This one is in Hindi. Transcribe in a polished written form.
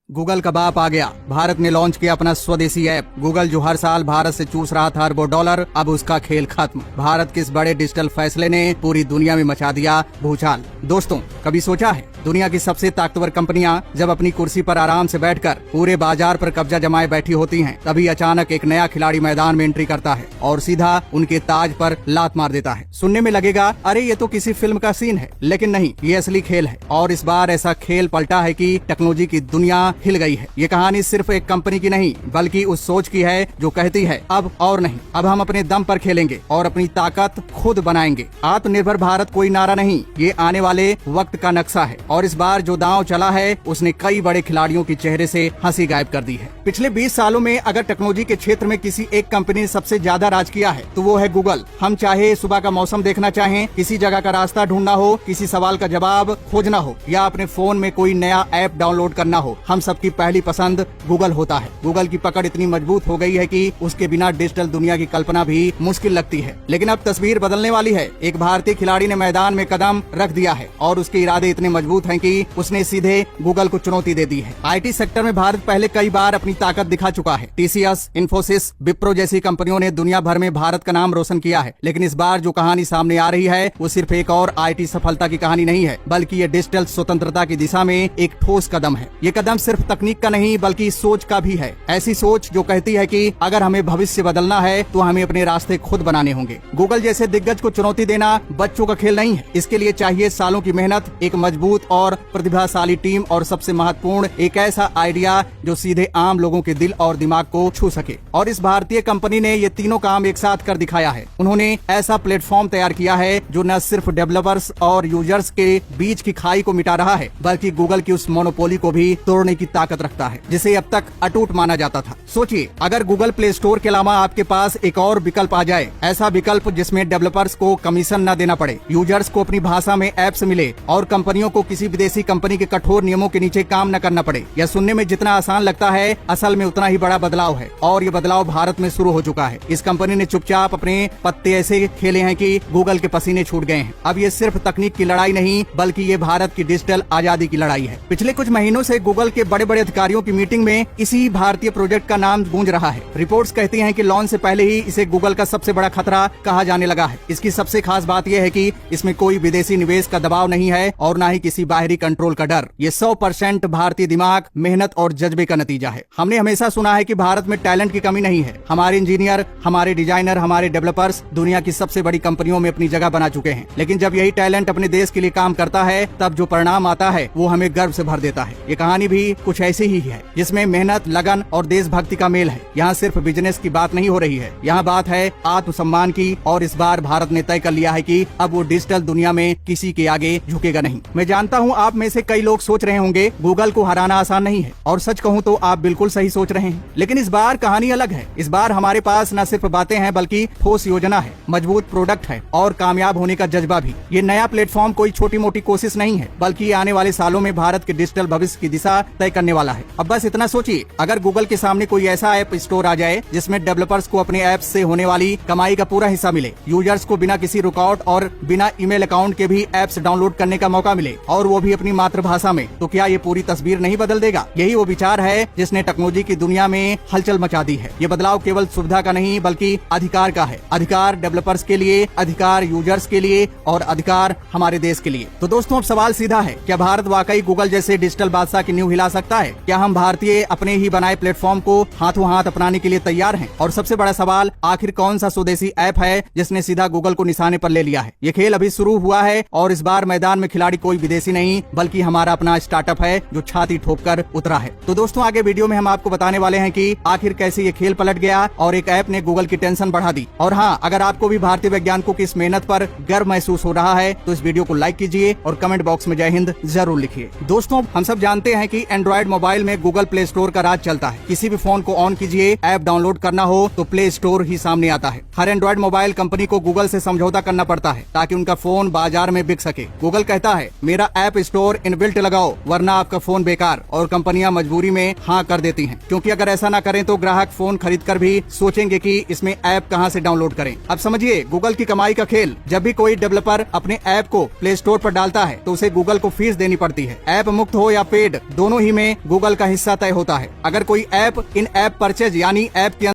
गूगल का बाप आ गया। भारत ने लॉन्च किया अपना स्वदेशी ऐप। गूगल जो हर साल भारत से चूस रहा था अरबों डॉलर, अब उसका खेल खत्म। भारत के इस बड़े डिजिटल फैसले ने पूरी दुनिया में मचा दिया भूचाल। दोस्तों, कभी सोचा है दुनिया की सबसे ताकतवर कंपनियां जब अपनी कुर्सी पर आराम से बैठकर पूरे बाजार पर कब्जा जमाए बैठी होती हैं, तभी अचानक एक नया खिलाड़ी मैदान में एंट्री करता है और सीधा उनके ताज पर लात मार देता है। सुनने में लगेगा अरे ये तो किसी फिल्म का सीन है, लेकिन नहीं, ये असली खेल है। और इस बार ऐसा खेल पलटा है कि टेक्नोलॉजी की दुनिया हिल गई है। ये कहानी सिर्फ एक कंपनी की नहीं, बल्कि उस सोच की है जो कहती है अब और नहीं, अब हम अपने दम पर खेलेंगे और अपनी ताकत खुद बनाएंगे। आत्मनिर्भर भारत कोई नारा नहीं, ये आने वाले वक्त का नक्शा है। और इस बार जो दांव चला है उसने कई बड़े खिलाड़ियों के चेहरे से हंसी गायब कर दी है। पिछले 20 सालों में अगर टेक्नोलॉजी के क्षेत्र में किसी एक कंपनी ने सबसे ज्यादा राज किया है तो वो है गूगल। हम चाहे सुबह का मौसम देखना चाहें, किसी जगह का रास्ता ढूंढना हो, किसी सवाल का जवाब खोजना हो या अपने फोन में कोई नया ऐप डाउनलोड करना हो, हम सबकी पहली पसंद गूगल होता है। गूगल की पकड़ इतनी मजबूत हो गई है कि उसके बिना डिजिटल दुनिया की कल्पना भी मुश्किल लगती है। लेकिन अब तस्वीर बदलने वाली है। एक भारतीय खिलाड़ी ने मैदान में कदम रख दिया है और उसके इरादे इतने मजबूत हैं कि उसने सीधे गूगल को चुनौती दे दी है। आईटी सेक्टर में भारत पहले कई बार अपनी ताकत दिखा चुका है। टीसीएस, इन्फोसिस, विप्रो जैसी कंपनियों ने दुनिया भर में भारत का नाम रोशन किया है। लेकिन इस बार जो कहानी सामने आ रही है वो सिर्फ एक और आईटी सफलता की कहानी नहीं है, बल्कि ये डिजिटल स्वतंत्रता की दिशा में एक ठोस कदम है। ये कदम सिर्फ तकनीक का नहीं बल्कि सोच का भी है। ऐसी सोच जो कहती है कि अगर हमें भविष्य बदलना है तो हमें अपने रास्ते खुद बनाने होंगे। गूगल जैसे दिग्गज को चुनौती देना बच्चों का खेल नहीं है। इसके लिए चाहिए सालों की मेहनत, एक मजबूत और प्रतिभाशाली टीम और सबसे महत्वपूर्ण एक ऐसा आइडिया जो सीधे आम लोगों के दिल और दिमाग को छू सके। और इस भारतीय कंपनी ने ये तीनों काम एक साथ कर दिखाया है। उन्होंने ऐसा प्लेटफॉर्म तैयार किया है जो न सिर्फ डेवलपर्स और यूजर्स के बीच की खाई को मिटा रहा है, बल्कि गूगल की उस मोनोपोली को भी तोड़ने की ताकत रखता है जिसे अब तक अटूट माना जाता था। सोचिए, अगर गूगल प्ले स्टोर के अलावा आपके पास एक और विकल्प आ जाए, ऐसा विकल्प जिसमें डेवलपर्स को कमीशन न देना पड़े, यूजर्स को अपनी भाषा में ऐप्स मिले और कंपनियों को किसी विदेशी कंपनी के कठोर नियमों के नीचे काम न करना पड़े। यह सुनने में जितना आसान लगता है, असल में उतना ही बड़ा बदलाव है। और ये बदलाव भारत में शुरू हो चुका है। इस कंपनी ने चुपचाप अपने पत्ते ऐसे खेले हैं कि गूगल के पसीने छूट गए हैं। अब ये सिर्फ तकनीक की लड़ाई नहीं, बल्कि ये भारत की डिजिटल आजादी की लड़ाई है। पिछले कुछ महीनों से गूगल के बड़े बड़े अधिकारियों की मीटिंग में इसी भारतीय प्रोजेक्ट का नाम गूंज रहा है। रिपोर्ट्स कहती हैं कि लॉन्च से पहले ही इसे गूगल का सबसे बड़ा खतरा कहा जाने लगा है। इसकी सबसे खास बात यह है कि इसमें कोई विदेशी निवेश का दबाव नहीं है और न ही किसी बाहरी कंट्रोल का डर। ये 100% भारतीय दिमाग, मेहनत और जज्बे का नतीजा है। हमने हमेशा सुना है कि भारत में टैलेंट की कमी नहीं है। हमारे इंजीनियर, हमारे डिजाइनर, हमारे डेवलपर्स दुनिया की सबसे बड़ी कंपनियों में अपनी जगह बना चुके हैं। लेकिन जब यही टैलेंट अपने देश के लिए काम करता है, तब जो परिणाम आता है वो हमें गर्व से भर देता है। ये कहानी भी कुछ ऐसी ही है, जिसमें मेहनत, लगन और देशभक्ति का मेल है। यहाँ सिर्फ बिजनेस की बात नहीं हो रही है, यहाँ बात है आत्मसम्मान की। और इस बार भारत ने तय कर लिया है कि अब वो डिजिटल दुनिया में किसी के आगे झुकेगा नहीं। मैं जानता हूँ आप में से कई लोग सोच रहे होंगे गूगल को हराना आसान नहीं है, और सच कहूँ तो आप बिल्कुल सही सोच रहे हैं। लेकिन इस बार कहानी अलग है। इस बार हमारे पास न सिर्फ बातें हैं, बल्कि ठोस योजना है, मजबूत प्रोडक्ट है और कामयाब होने का जज्बा भी। ये नया प्लेटफॉर्म कोई छोटी मोटी कोशिश नहीं है, बल्कि आने वाले सालों में भारत के डिजिटल भविष्य की दिशा तय करने वाला है। अब बस इतना सोचिए, अगर गूगल के सामने कोई ऐसा ऐप स्टोर आ जाए जिसमें डेवलपर्स को अपने ऐप से होने वाली कमाई का पूरा हिस्सा मिले, यूजर्स को बिना किसी रुकावट और बिना ईमेल अकाउंट के भी ऐप्स डाउनलोड करने का मौका मिले, और वो भी अपनी मातृभाषा में, तो क्या ये पूरी तस्वीर नहीं बदल देगा? यही वो विचार है जिसने टेक्नोलॉजी की दुनिया में हलचल मचा दी है। ये बदलाव केवल सुविधा का नहीं, बल्कि अधिकार का है। अधिकार डेवलपर्स के लिए, अधिकार यूजर्स के लिए और अधिकार हमारे देश के लिए। तो दोस्तों, अब सवाल सीधा है, क्या भारत वाकई गूगल जैसे डिजिटल बादशाह की नींव हिला सकता है? क्या हम भारतीय अपने ही बनाए प्लेटफॉर्म को हाथों हाथ अपनाने के लिए तैयार हैं? और सबसे बड़ा सवाल, आखिर कौन सा स्वदेशी ऐप है जिसने सीधा गूगल को निशाने पर ले लिया है? ये खेल अभी शुरू हुआ है और इस बार मैदान में खिलाड़ी कोई विदेशी नहीं, बल्कि हमारा अपना स्टार्टअप है जो छाती ठोककर उतरा है। तो दोस्तों, आगे वीडियो में हम आपको बताने वाले हैं कि आखिर कैसे ये खेल पलट गया और एक ऐप ने गूगल की टेंशन बढ़ा दी। और हाँ, अगर आपको भी भारतीय वैज्ञानिकों की इस मेहनत पर गर्व महसूस हो रहा है तो इस वीडियो को लाइक कीजिए और कमेंट बॉक्स में जय हिंद जरूर लिखिए। दोस्तों, हम सब जानते हैं कि एंड्रॉइड मोबाइल में गूगल प्ले स्टोर का राज चलता है। किसी भी फोन को ऑन कीजिए, ऐप डाउनलोड करना हो तो प्ले स्टोर ही सामने आता है। हर एंड्रॉइड मोबाइल कंपनी को गूगल से समझौता करना पड़ता है ताकि उनका फोन बाजार में बिक सके। गूगल कहता है मेरा ऐप स्टोर इनबिल्ट लगाओ वरना आपका फोन बेकार, और कंपनियां मजबूरी में हाँ कर देती हैं, क्योंकि अगर ऐसा ना करें तो ग्राहक फोन खरीद कर भी सोचेंगे कि इसमें ऐप कहां से डाउनलोड करें। अब समझिए गूगल की कमाई का खेल। जब भी कोई डेवलपर अपने ऐप को प्ले स्टोर पर डालता है तो उसे गूगल को फीस देनी पड़ती है। ऐप मुफ्त हो या पेड, दोनों ही में गूगल का हिस्सा तय होता है। अगर कोई ऐप इन ऐप परचेज यानी ऐप के